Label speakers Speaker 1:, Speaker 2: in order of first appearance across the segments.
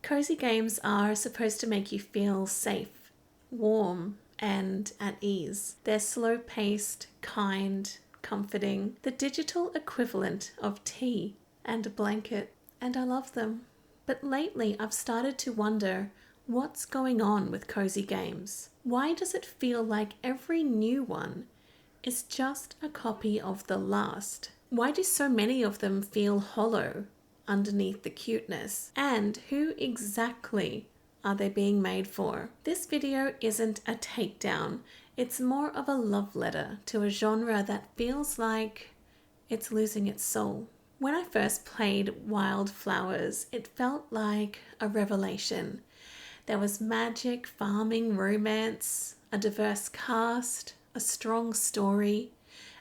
Speaker 1: Cozy games are supposed to make you feel safe, warm, and at ease. They're slow-paced, kind, comforting, the digital equivalent of tea and a blanket, and I love them. But lately I've started to wonder, what's going on with cozy games? Why does it feel like every new one is just a copy of the last? Why do so many of them feel hollow underneath the cuteness? And who exactly are they being made for? This video isn't a takedown. It's more of a love letter to a genre that feels like it's losing its soul. When I first played Wildflowers, it felt like a revelation. There was magic, farming, romance, a diverse cast, a strong story,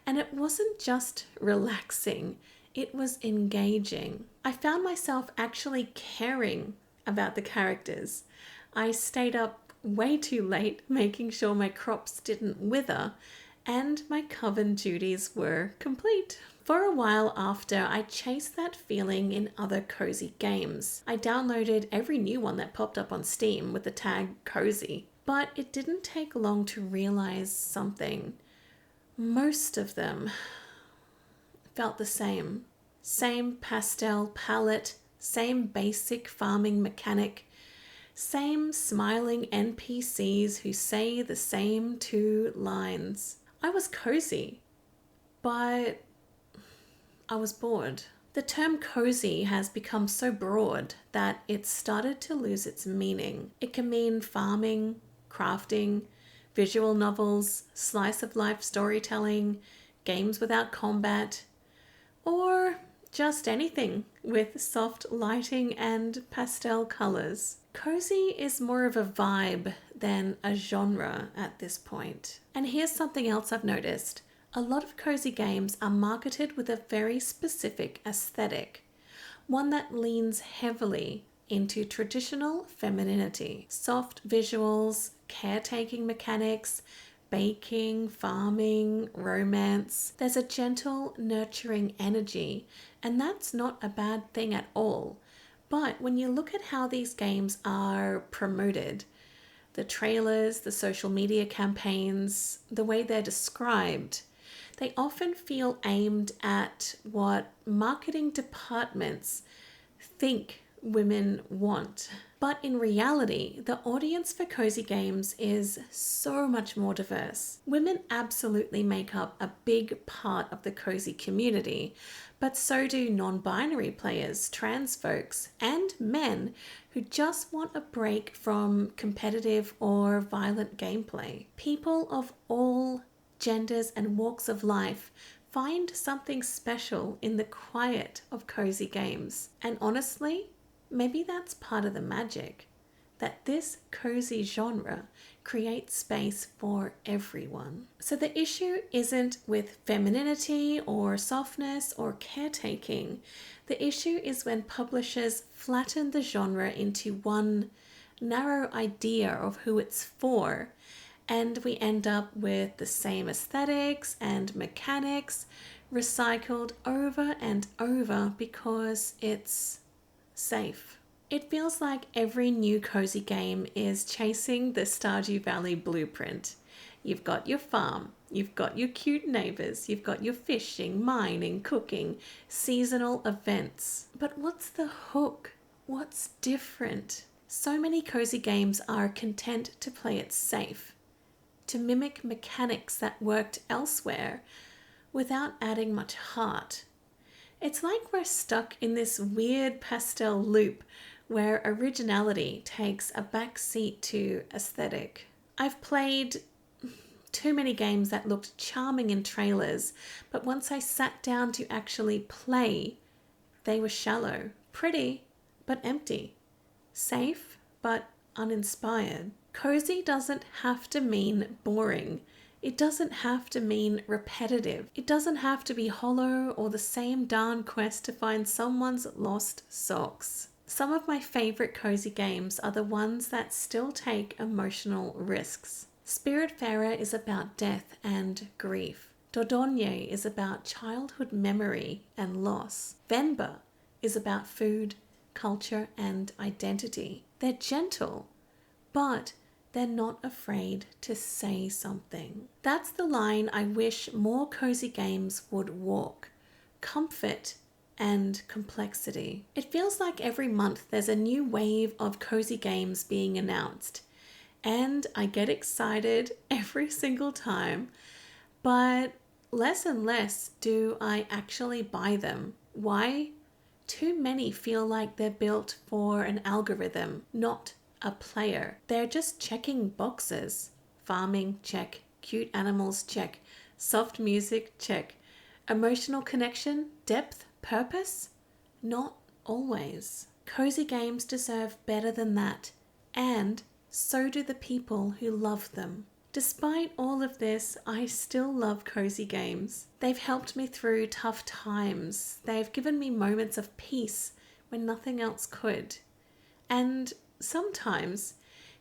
Speaker 1: and it wasn't just relaxing, it was engaging. I found myself actually caring about the characters. I stayed up way too late making sure my crops didn't wither and my coven duties were complete. For a while after, I chased that feeling in other cozy games. I downloaded every new one that popped up on Steam with the tag cozy. But it didn't take long to realize something. Most of them felt the same. Same pastel palette, same basic farming mechanic, same smiling NPCs who say the same two lines. I was cozy, but I was bored. The term cozy has become so broad that it's started to lose its meaning. It can mean farming, crafting, visual novels, slice of life storytelling, games without combat, or just anything with soft lighting and pastel colors. Cozy is more of a vibe than a genre at this point. And here's something else I've noticed. A lot of cozy games are marketed with a very specific aesthetic, one that leans heavily into traditional femininity, soft visuals, caretaking mechanics, baking, farming, romance. There's a gentle, nurturing energy, and that's not a bad thing at all. But when you look at how these games are promoted, the trailers, the social media campaigns, the way they're described, they often feel aimed at what marketing departments think women want. But in reality, the audience for cozy games is so much more diverse. Women absolutely make up a big part of the cozy community, but so do non-binary players, trans folks, and men who just want a break from competitive or violent gameplay. People of all genders and walks of life find something special in the quiet of cozy games. And honestly, maybe that's part of the magic, that this cozy genre creates space for everyone. So the issue isn't with femininity or softness or caretaking. The issue is when publishers flatten the genre into one narrow idea of who it's for, and we end up with the same aesthetics and mechanics recycled over and over because it's safe. It feels like every new cozy game is chasing the Stardew Valley blueprint. You've got your farm, you've got your cute neighbors, you've got your fishing, mining, cooking, seasonal events. But what's the hook? What's different? So many cozy games are content to play it safe, to mimic mechanics that worked elsewhere without adding much heart. It's like we're stuck in this weird pastel loop where originality takes a back seat to aesthetic. I've played too many games that looked charming in trailers, but once I sat down to actually play, they were shallow, pretty, but empty, safe, but uninspired. Cozy doesn't have to mean boring. It doesn't have to mean repetitive. It doesn't have to be hollow or the same darn quest to find someone's lost socks. Some of my favorite cozy games are the ones that still take emotional risks. Spiritfarer is about death and grief. Dordogne is about childhood memory and loss. Venba is about food, culture, and identity. They're gentle, but they're not afraid to say something. That's the line I wish more cozy games would walk. Comfort and complexity. It feels like every month there's a new wave of cozy games being announced, and I get excited every single time, but less and less do I actually buy them. Why? Too many feel like they're built for an algorithm, not a player. They're just checking boxes. Farming, check. Cute animals, check. Soft music, check. Emotional connection, depth, purpose? Not always. Cozy games deserve better than that, and so do the people who love them. Despite all of this, I still love cozy games. They've helped me through tough times. They've given me moments of peace when nothing else could. And sometimes,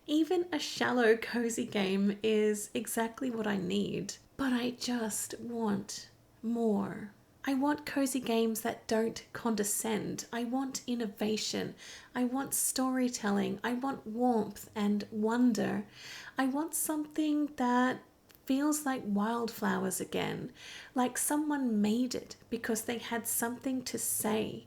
Speaker 1: even a shallow cozy game is exactly what I need. But I just want more. I want cozy games that don't condescend. I want innovation. I want storytelling. I want warmth and wonder. I want something that feels like wildflowers again, like someone made it because they had something to say,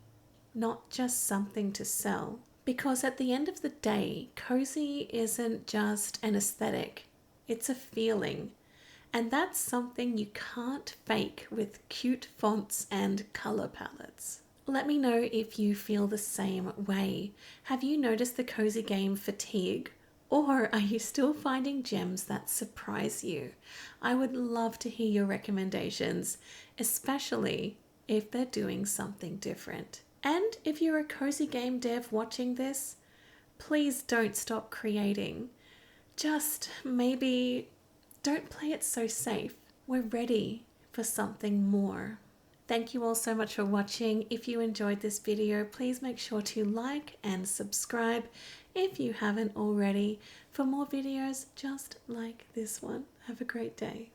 Speaker 1: not just something to sell. Because at the end of the day, cozy isn't just an aesthetic, it's a feeling. And that's something you can't fake with cute fonts and color palettes. Let me know if you feel the same way. Have you noticed the cozy game fatigue? Or are you still finding gems that surprise you? I would love to hear your recommendations, especially if they're doing something different. And if you're a cozy game dev watching this, please don't stop creating. Just maybe don't play it so safe. We're ready for something more. Thank you all so much for watching. If you enjoyed this video, please make sure to like and subscribe if you haven't already for more videos just like this one. Have a great day.